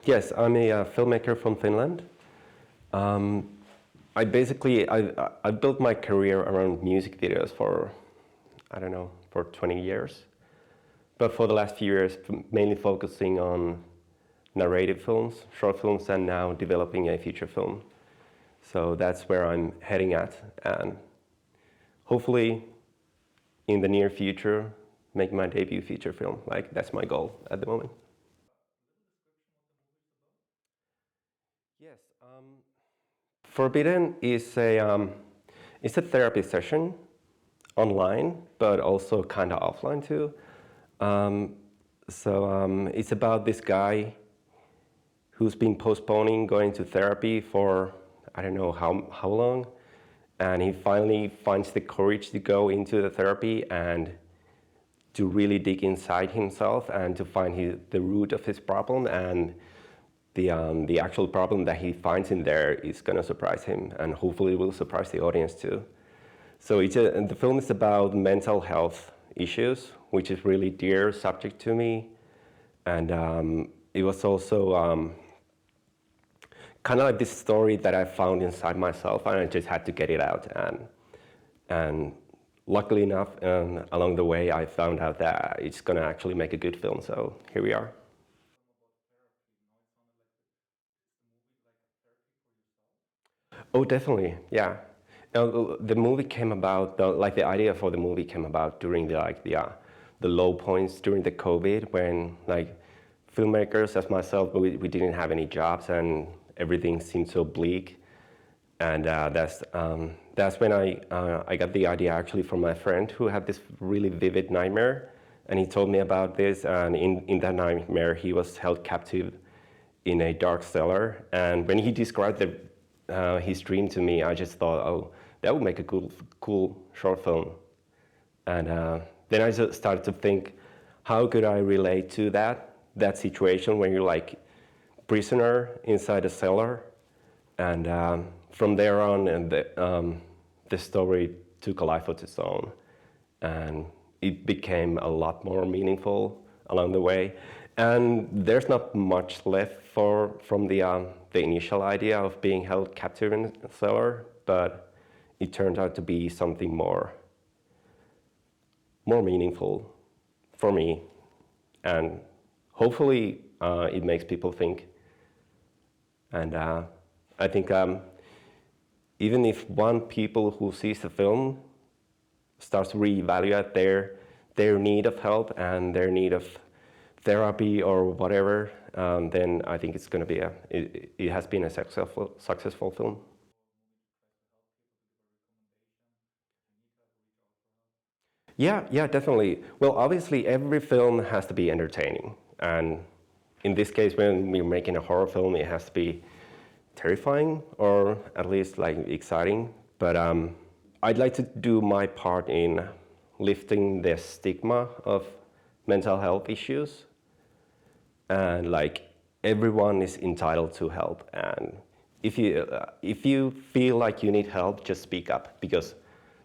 Yes, I'm a filmmaker from Finland. I built my career around music videos for, I don't know, for 20 years. But for the last few years, mainly focusing on narrative films, short films, and now developing a feature film. So that's where I'm heading at, and hopefully in the near future, make my debut feature film. Like, that's my goal at the moment. Yes, Forbidden is it's a therapy session online, but also kind of offline too. It's about this guy who's been postponing going to therapy for I don't know how long, and he finally finds the courage to go into the therapy and to really dig inside himself and to find the root of his problem, and the actual problem that he finds in there is going to surprise him, and hopefully will surprise the audience too. So the film is about mental health issues, which is really dear subject to me, and it was also kind of like this story that I found inside myself, and I just had to get it out. And luckily enough, along the way, I found out that it's going to actually make a good film. So here we are. Oh, definitely, yeah. The movie came about, the idea for the movie came about during the low points during the COVID, when like filmmakers, as myself, we didn't have any jobs and everything seemed so bleak, and that's when I got the idea actually from my friend who had this really vivid nightmare, and he told me about this, and in that nightmare he was held captive in a dark cellar, and when he described his dream to me, I just thought, oh, that would make a cool short film, and then I just started to think, how could I relate to that situation when you're like prisoner inside a cellar, and from there on, and the story took a life of its own, and it became a lot more meaningful along the way. And there's not much left from the initial idea of being held captive in a cellar, but it turned out to be something more meaningful for me, and hopefully it makes people think. And I think even if one people who sees the film starts to reevaluate their need of help and their need of therapy or whatever, then I think it's going to be it has been a successful film. Yeah, definitely. Well, obviously every film has to be entertaining, and in this case, when we're making a horror film, it has to be terrifying or at least like exciting. But I'd like to do my part in lifting the stigma of mental health issues, and like everyone is entitled to help. And if you feel like you need help, just speak up, because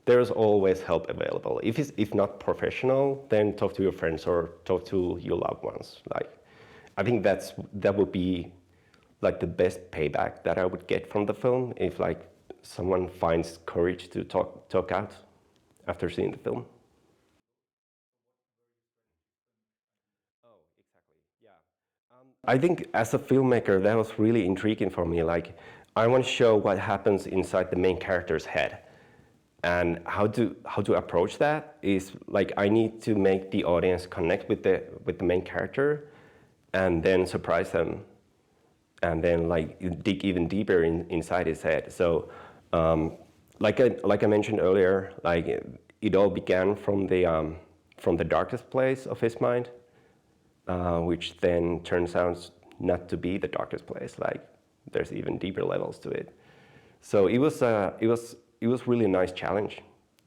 there's always help available. If not professional, then talk to your friends or talk to your loved ones. Like, I think that would be like the best payback that I would get from the film, if like someone finds courage to talk out after seeing the film. Oh, exactly. Yeah. I think as a filmmaker, that was really intriguing for me. Like, I want to show what happens inside the main character's head. And how to approach that is like, I need to make the audience connect with the main character, and then surprise them, and then like dig even deeper inside his head. So like I mentioned earlier, like it all began from the darkest place of his mind, which then turns out not to be the darkest place. Like, there's even deeper levels to it. So it was really a nice challenge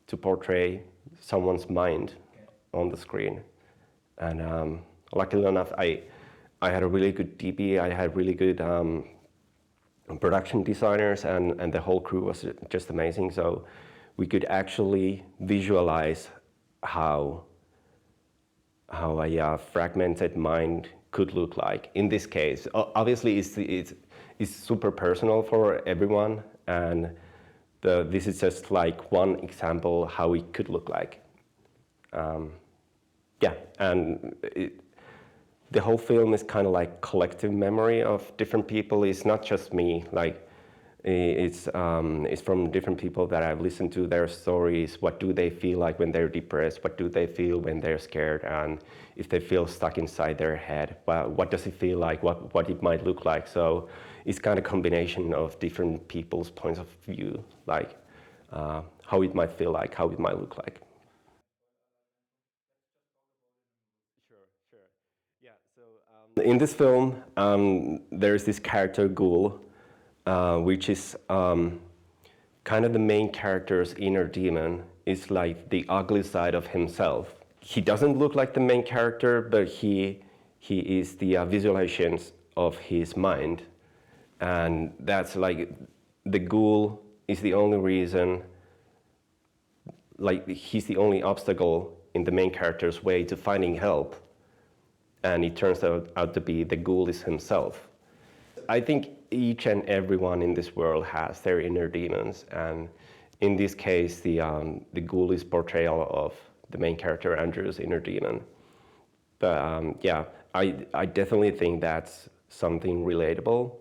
to portray someone's mind on the screen. And luckily enough, I had a really good DP, I had really good production designers, and the whole crew was just amazing. So we could actually visualize how a fragmented mind could look like. In this case, obviously it's super personal for everyone, and this is just like one example how it could look like. Yeah, and the whole film is kind of like collective memory of different people. It's not just me. Like it's from different people that I've listened to their stories. What do they feel like when they're depressed? What do they feel when they're scared? And if they feel stuck inside their head, well, what does it feel like? What it might look like? So it's kind of combination of different people's points of view, like how it might feel like, how it might look like. In this film, there's this character Ghoul, which is kind of the main character's inner demon. It's like the ugly side of himself. He doesn't look like the main character, but he is the visualizations of his mind. And that's like, the Ghoul is the only reason, like he's the only obstacle in the main character's way to finding help. And it turns out to be the Ghoul is himself. I think each and everyone in this world has their inner demons, and in this case, the Ghoul is portrayal of the main character Andrew's inner demon. But yeah, I definitely think that's something relatable.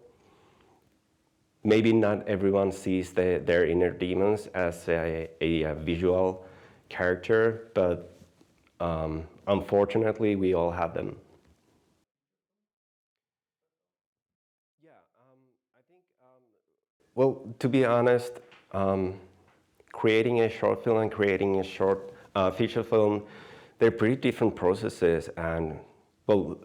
Maybe not everyone sees their inner demons as a visual character, but unfortunately, we all have them. Well, to be honest, creating a short film and creating a short feature film, they're pretty different processes. And well,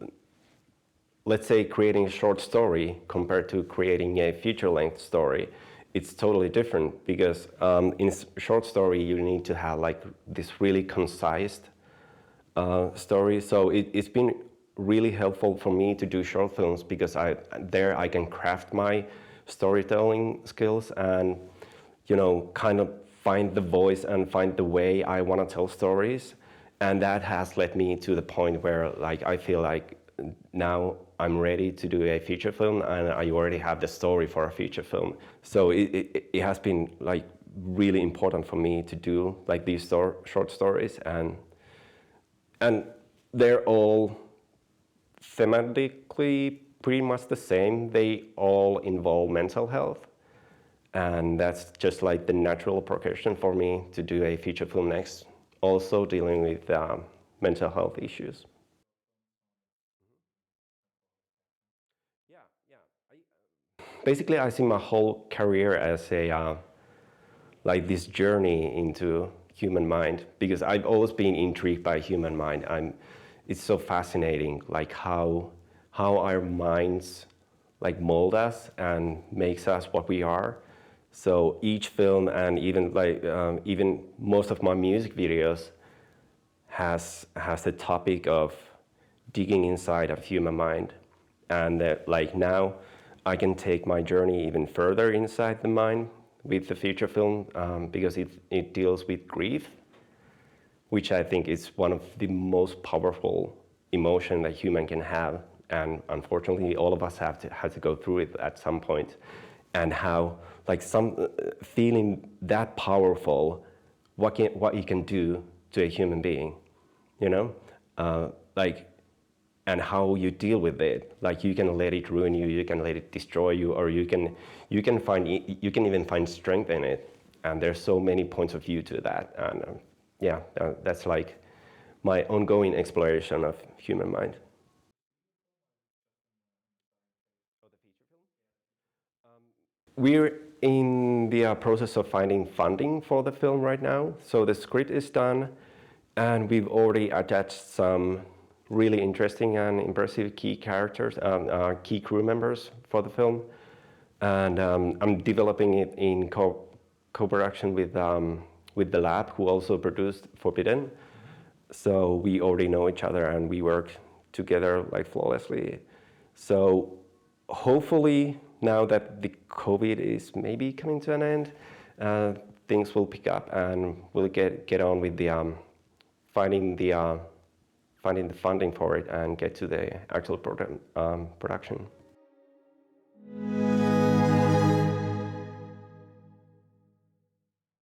let's say creating a short story compared to creating a feature-length story, it's totally different, because in a short story you need to have like this really concise story. So it's been really helpful for me to do short films, because I can craft my storytelling skills and, you know, kind of find the voice and find the way I want to tell stories. And that has led me to the point where like I feel like now I'm ready to do a feature film, and I already have the story for a feature film. So it has been like really important for me to do like these short stories, and they're all thematically pretty much the same. They all involve mental health, and that's just like the natural progression for me to do a feature film next, also dealing with mental health issues. Basically, I see my whole career as a like this journey into human mind, because I've always been intrigued by human mind. It's so fascinating, like how our minds like mold us and makes us what we are. So each film, and even like even most of my music videos has the topic of digging inside of human mind, and like now I can take my journey even further inside the mind with the feature film, because it deals with grief, which I think is one of the most powerful emotion that human can have. And unfortunately, all of us have to go through it at some point. And how, like, some feeling that powerful, what it can do to a human being, you know, like, and how you deal with it. Like, you can let it ruin you, you can let it destroy you, or you can even find strength in it. And there's so many points of view to that. And yeah, that's like my ongoing exploration of human mind. We're in the process of finding funding for the film right now. So the script is done, and we've already attached some really interesting and impressive key characters, key crew members for the film. And I'm developing it in co-production with the lab, who also produced Forbidden. So we already know each other, and we work together like flawlessly. So hopefully, now that the COVID is maybe coming to an end, things will pick up, and we'll get on with the finding the finding the funding for it and get to the actual production.